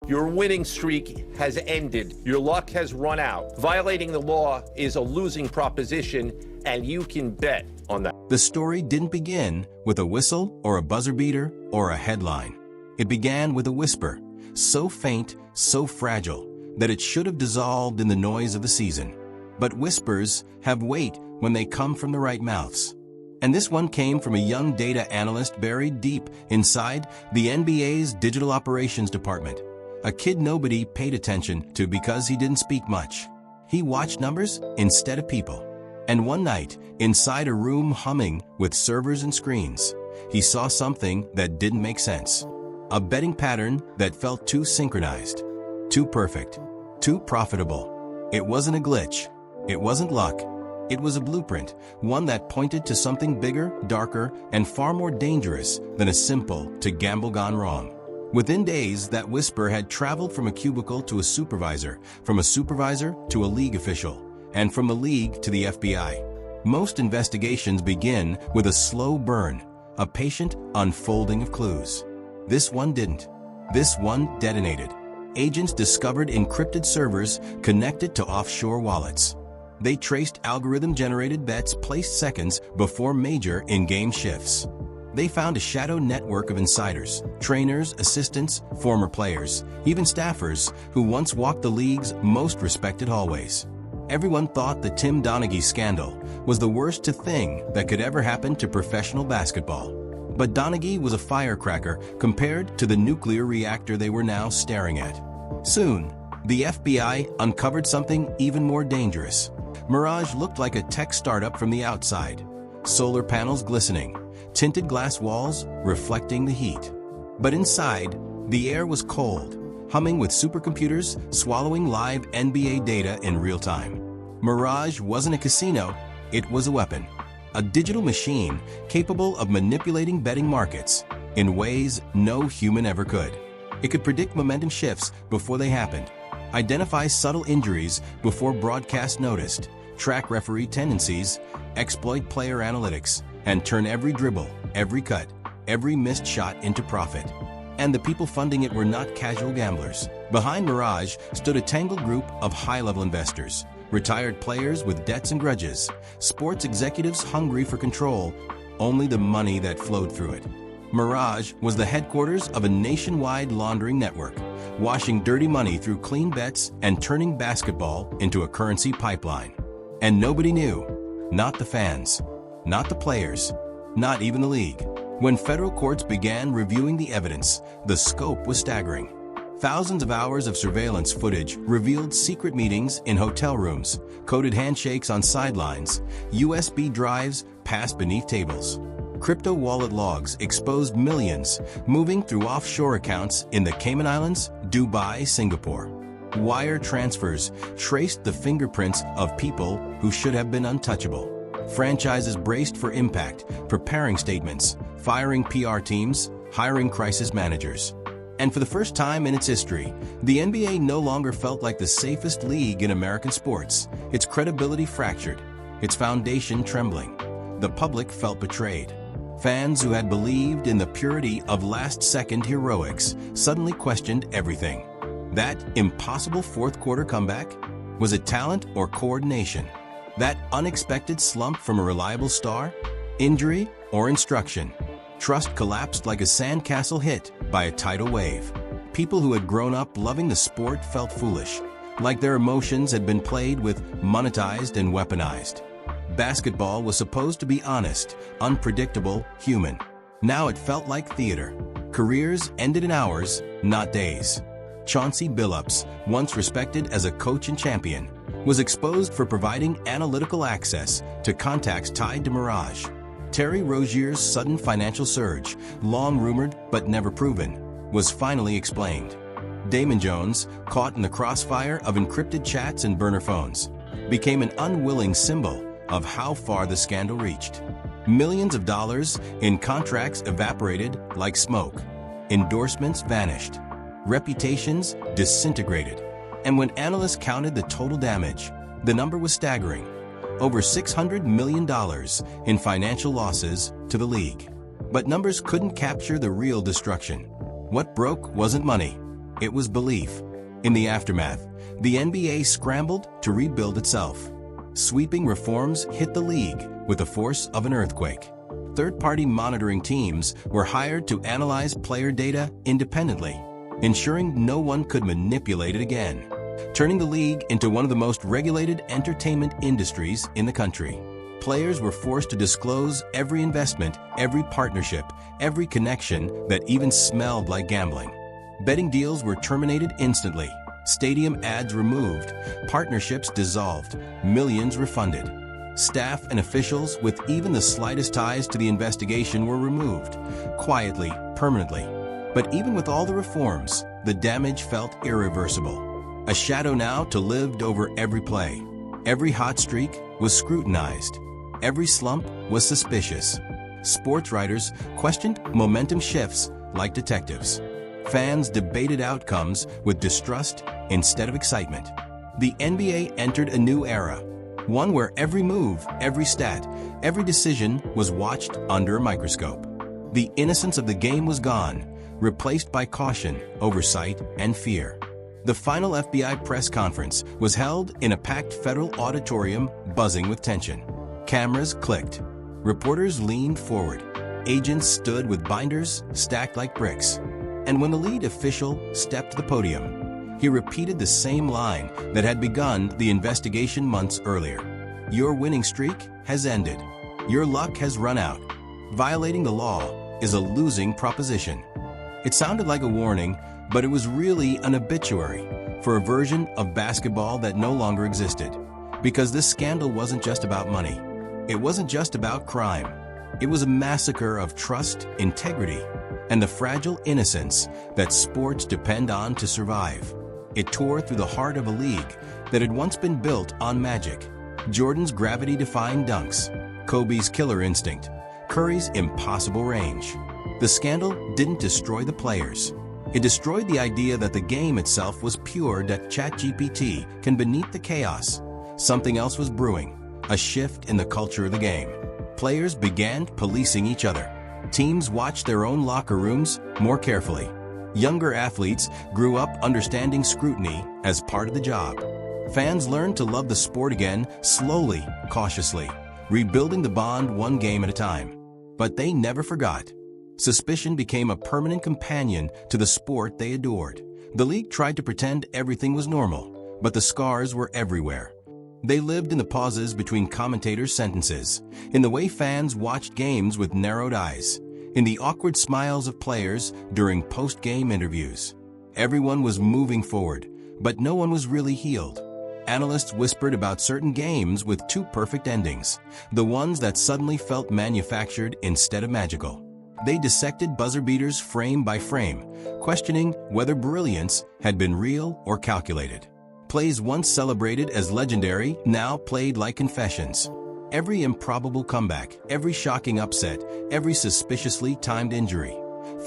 Your winning streak has ended. Your luck has run out. Violating the law is a losing proposition, and you can bet on that. The story didn't begin with a whistle or a buzzer beater or a headline. It began with a whisper, so faint, so fragile, that it should have dissolved in the noise of the season. But whispers have weight when they come from the right mouths. And this one came from a young data analyst buried deep inside the NBA's digital operations department. A kid nobody paid attention to because he didn't speak much. He watched numbers instead of people. And one night, inside a room humming with servers and screens, he saw something that didn't make sense. A betting pattern that felt too synchronized, too perfect, too profitable. It wasn't a glitch. It wasn't luck. It was a blueprint, one that pointed to something bigger, darker, and far more dangerous than a simple to gamble gone wrong. Within days, that whisper had traveled from a cubicle to a supervisor, from a supervisor to a league official, and from the league to the FBI. Most investigations begin with a slow burn, a patient unfolding of clues. This one didn't. This one detonated. Agents discovered encrypted servers connected to offshore wallets. They traced algorithm-generated bets placed seconds before major in-game shifts. They found a shadow network of insiders, trainers, assistants, former players, even staffers who once walked the league's most respected hallways. Everyone thought the Tim Donaghy scandal was the worst thing that could ever happen to professional basketball. But Donaghy was a firecracker compared to the nuclear reactor they were now staring at. Soon, the FBI uncovered something even more dangerous. Mirage looked like a tech startup from the outside. Solar panels glistening, tinted glass walls reflecting the heat. But inside, the air was cold, humming with supercomputers swallowing live NBA data in real time. Mirage wasn't a casino, it was a weapon. A digital machine capable of manipulating betting markets in ways no human ever could. It could predict momentum shifts before they happened, identify subtle injuries before broadcast noticed, track referee tendencies, exploit player analytics, and turn every dribble, every cut, every missed shot into profit. And the people funding it were not casual gamblers. Behind Mirage stood a tangled group of high-level investors, retired players with debts and grudges, sports executives hungry for control, only the money that flowed through it. Mirage was the headquarters of a nationwide laundering network, washing dirty money through clean bets and turning basketball into a currency pipeline. And nobody knew. Not the fans. Not the players. Not even the league. When federal courts began reviewing the evidence, the scope was staggering. Thousands of hours of surveillance footage revealed secret meetings in hotel rooms, coded handshakes on sidelines, USB drives passed beneath tables. Crypto wallet logs exposed millions moving through offshore accounts in the Cayman Islands, Dubai, Singapore. Wire transfers traced the fingerprints of people who should have been untouchable. Franchises braced for impact, preparing statements, firing PR teams, hiring crisis managers. And for the first time in its history, the NBA no longer felt like the safest league in American sports. Its credibility fractured, its foundation trembling. The public felt betrayed. Fans who had believed in the purity of last-second heroics suddenly questioned everything. That impossible fourth-quarter comeback? Was it talent or coordination? That unexpected slump from a reliable star? Injury or instruction? Trust collapsed like a sandcastle hit by a tidal wave. People who had grown up loving the sport felt foolish, like their emotions had been played with, monetized and weaponized. Basketball was supposed to be honest, unpredictable, human. Now it felt like theater. Careers ended in hours, not days. Chauncey Billups, once respected as a coach and champion, was exposed for providing analytical access to contacts tied to Mirage. Terry Rozier's sudden financial surge, long rumored but never proven, was finally explained. Damon Jones, caught in the crossfire of encrypted chats and burner phones, became an unwilling symbol of how far the scandal reached. Millions of dollars in contracts evaporated like smoke. Endorsements vanished. Reputations disintegrated. And when analysts counted the total damage, the number was staggering. Over $600 million in financial losses to the league. But numbers couldn't capture the real destruction. What broke wasn't money. It was belief. In the aftermath, the NBA scrambled to rebuild itself. Sweeping reforms hit the league with the force of an earthquake. Third-party monitoring teams were hired to analyze player data independently, ensuring no one could manipulate it again, turning the league into one of the most regulated entertainment industries in the country. Players were forced to disclose every investment, every partnership, every connection that even smelled like gambling. Betting deals were terminated instantly, stadium ads removed, partnerships dissolved, millions refunded. Staff and officials with even the slightest ties to the investigation were removed, quietly, permanently. But even with all the reforms, the damage felt irreversible. A shadow now to lived over every play. Every hot streak was scrutinized. Every slump was suspicious. Sports writers questioned momentum shifts like detectives. Fans debated outcomes with distrust instead of excitement. The NBA entered a new era, one where every move, every stat, every decision was watched under a microscope. The innocence of the game was gone, replaced by caution, oversight, and fear. The final FBI press conference was held in a packed federal auditorium buzzing with tension. Cameras clicked. Reporters leaned forward. Agents stood with binders stacked like bricks. And when the lead official stepped to the podium, he repeated the same line that had begun the investigation months earlier. Your winning streak has ended. Your luck has run out. Violating the law is a losing proposition. It sounded like a warning, but it was really an obituary for a version of basketball that no longer existed. Because this scandal wasn't just about money. It wasn't just about crime. It was a massacre of trust, integrity, and the fragile innocence that sports depend on to survive. It tore through the heart of a league that had once been built on magic. Jordan's gravity-defying dunks, Kobe's killer instinct, Curry's impossible range. The scandal didn't destroy the players. It destroyed the idea that the game itself was pure, that ChatGPT can beneath the chaos. Something else was brewing, a shift in the culture of the game. Players began policing each other. Teams watched their own locker rooms more carefully. Younger athletes grew up understanding scrutiny as part of the job. Fans learned to love the sport again, slowly, cautiously, rebuilding the bond one game at a time. But they never forgot. Suspicion became a permanent companion to the sport they adored. The league tried to pretend everything was normal, but the scars were everywhere. They lived in the pauses between commentators' sentences, in the way fans watched games with narrowed eyes, in the awkward smiles of players during post-game interviews. Everyone was moving forward, but no one was really healed. Analysts whispered about certain games with two perfect endings, the ones that suddenly felt manufactured instead of magical. They dissected buzzer beaters frame by frame, questioning whether brilliance had been real or calculated. Plays once celebrated as legendary now played like confessions. Every improbable comeback, every shocking upset, every suspiciously timed injury.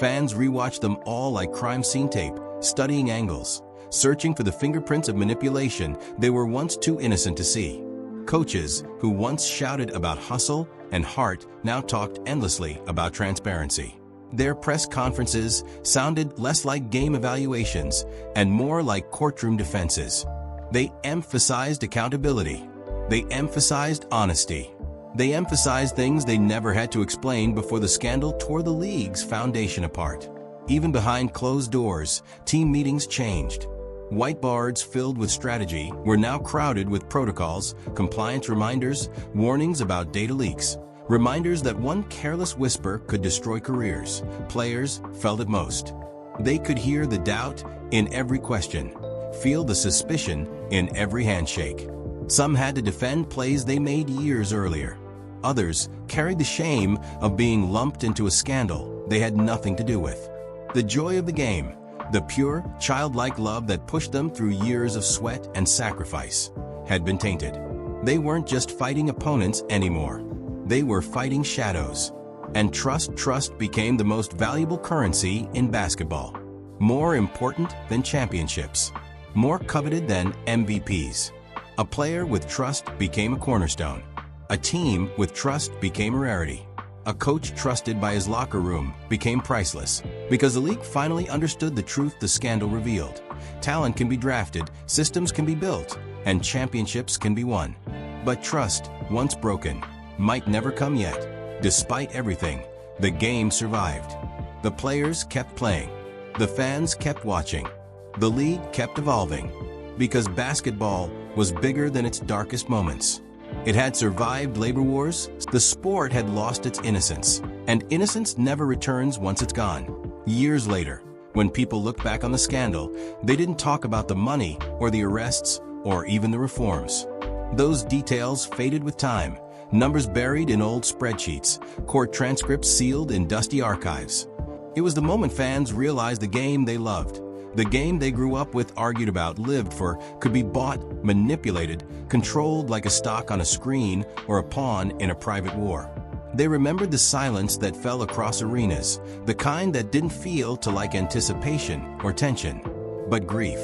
Fans rewatched them all like crime scene tape, studying angles, searching for the fingerprints of manipulation they were once too innocent to see. Coaches who once shouted about hustle and heart now talked endlessly about transparency. Their press conferences sounded less like game evaluations and more like courtroom defenses. They emphasized accountability. They emphasized honesty. They emphasized things they never had to explain before the scandal tore the league's foundation apart. Even behind closed doors, team meetings changed. Whiteboards filled with strategy were now crowded with protocols, compliance reminders, warnings about data leaks. Reminders that one careless whisper could destroy careers. Players felt it most. They could hear the doubt in every question, feel the suspicion in every handshake. Some had to defend plays they made years earlier. Others carried the shame of being lumped into a scandal they had nothing to do with. The joy of the game, the pure, childlike love that pushed them through years of sweat and sacrifice, had been tainted. They weren't just fighting opponents anymore. They were fighting shadows. And trust became the most valuable currency in basketball. More important than championships. More coveted than MVPs. A player with trust became a cornerstone. A team with trust became a rarity. A coach trusted by his locker room became priceless because the league finally understood the truth the scandal revealed. Talent can be drafted, systems can be built, and championships can be won. But trust, once broken, might never come yet. Despite everything, the game survived. The players kept playing. The fans kept watching. The league kept evolving. Because basketball was bigger than its darkest moments. It had survived labor wars, the sport had lost its innocence, and innocence never returns once it's gone. Years later, when people looked back on the scandal, they didn't talk about the money or the arrests or even the reforms. Those details faded with time, numbers buried in old spreadsheets, court transcripts sealed in dusty archives. It was the moment fans realized the game they loved. The game they grew up with, argued about, lived for, could be bought, manipulated, controlled like a stock on a screen or a pawn in a private war. They remembered the silence that fell across arenas, the kind that didn't feel to like anticipation or tension, but grief.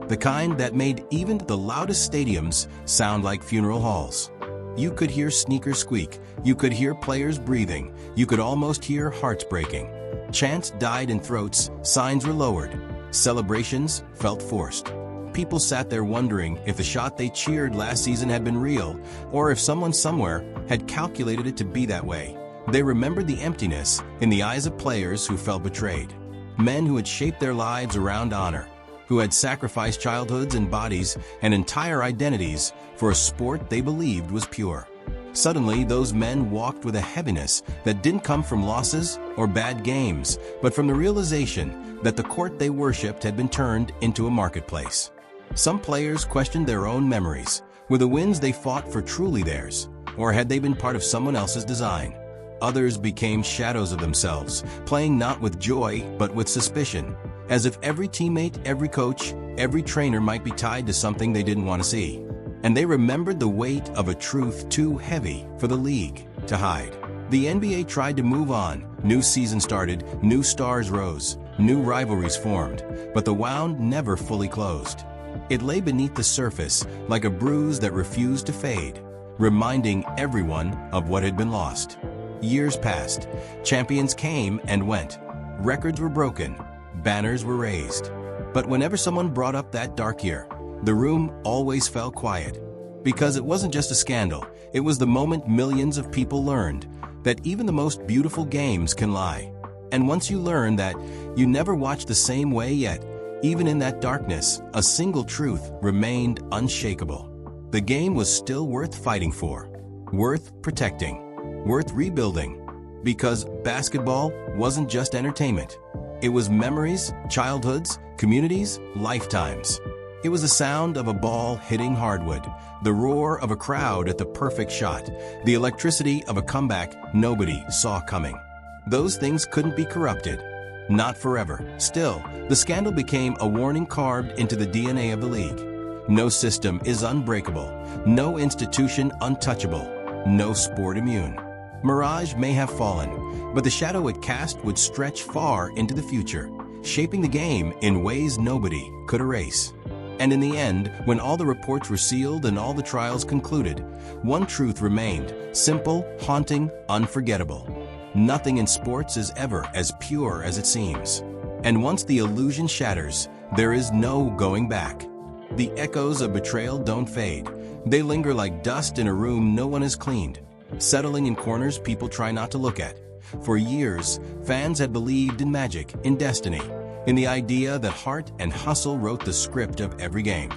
The kind that made even the loudest stadiums sound like funeral halls. You could hear sneakers squeak, you could hear players breathing, you could almost hear hearts breaking. Chants died in throats, signs were lowered. Celebrations felt forced. People sat there wondering if the shot they cheered last season had been real, or if someone somewhere had calculated it to be that way. They remembered the emptiness in the eyes of players who felt betrayed. Men who had shaped their lives around honor, who had sacrificed childhoods and bodies and entire identities for a sport they believed was pure. Suddenly, those men walked with a heaviness that didn't come from losses or bad games, but from the realization that the court they worshipped had been turned into a marketplace. Some players questioned their own memories. Were the wins they fought for truly theirs, or had they been part of someone else's design? Others became shadows of themselves, playing not with joy but with suspicion, as if every teammate, every coach, every trainer might be tied to something they didn't want to see. And they remembered the weight of a truth too heavy for the league to hide. The NBA tried to move on. New season started, new stars rose, new rivalries formed, but the wound never fully closed. It lay beneath the surface like a bruise that refused to fade, reminding everyone of what had been lost. Years passed, champions came and went, records were broken, banners were raised. But whenever someone brought up that dark year, the room always fell quiet. Because it wasn't just a scandal, it was the moment millions of people learned that even the most beautiful games can lie. And once you learn that, you never watch the same way yet, even in that darkness, a single truth remained unshakable. The game was still worth fighting for, worth protecting, worth rebuilding. Because basketball wasn't just entertainment. It was memories, childhoods, communities, lifetimes. It was the sound of a ball hitting hardwood, the roar of a crowd at the perfect shot, the electricity of a comeback nobody saw coming. Those things couldn't be corrupted. Not forever. Still, the scandal became a warning carved into the DNA of the league. No system is unbreakable, no institution untouchable, no sport immune. Mirage may have fallen, but the shadow it cast would stretch far into the future, shaping the game in ways nobody could erase. And in the end, when all the reports were sealed and all the trials concluded, one truth remained, simple, haunting, unforgettable. Nothing in sports is ever as pure as it seems. And once the illusion shatters, there is no going back. The echoes of betrayal don't fade. They linger like dust in a room no one has cleaned, settling in corners people try not to look at. For years, fans had believed in magic, in destiny, in the idea that heart and hustle wrote the script of every game.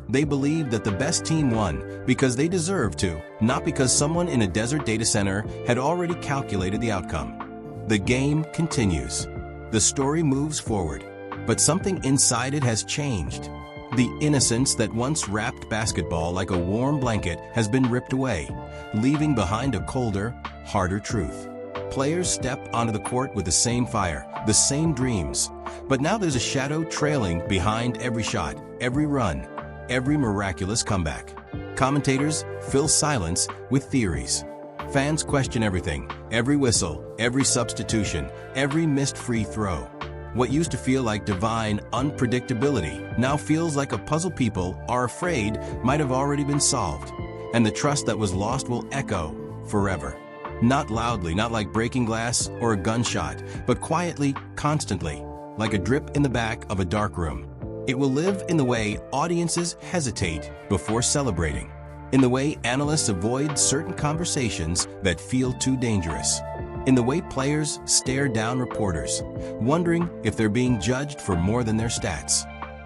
They believed that the best team won because they deserved to, not because someone in a desert data center had already calculated the outcome. The game continues. The story moves forward, but something inside it has changed. The innocence that once wrapped basketball like a warm blanket has been ripped away, leaving behind a colder, harder truth. Players step onto the court with the same fire, the same dreams, but now there's a shadow trailing behind every shot, every run, every miraculous comeback. Commentators fill silence with theories. Fans question everything, every whistle, every substitution, every missed free throw. What used to feel like divine unpredictability now feels like a puzzle people are afraid might have already been solved, and the trust that was lost will echo forever. Not loudly, not like breaking glass or a gunshot, but quietly, constantly, like a drip in the back of a dark room. It will live in the way audiences hesitate before celebrating, in the way analysts avoid certain conversations that feel too dangerous, in the way players stare down reporters, wondering if they're being judged for more than their stats.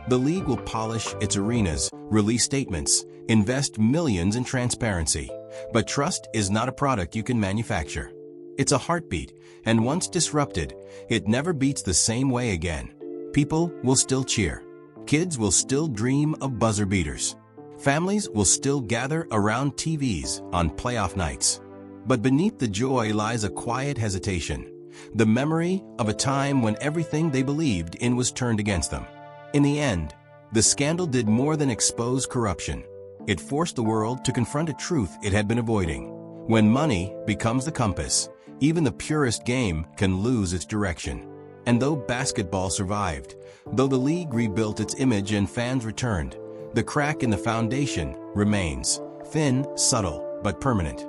The league will polish its arenas, release statements, invest millions in transparency. But trust is not a product you can manufacture. It's a heartbeat, and once disrupted, it never beats the same way again. People will still cheer. Kids will still dream of buzzer beaters. Families will still gather around TVs on playoff nights. But beneath the joy lies a quiet hesitation, the memory of a time when everything they believed in was turned against them. In the end, the scandal did more than expose corruption. It forced the world to confront a truth it had been avoiding. When money becomes the compass, even the purest game can lose its direction. And though basketball survived, though the league rebuilt its image and fans returned, the crack in the foundation remains, thin, subtle, but permanent.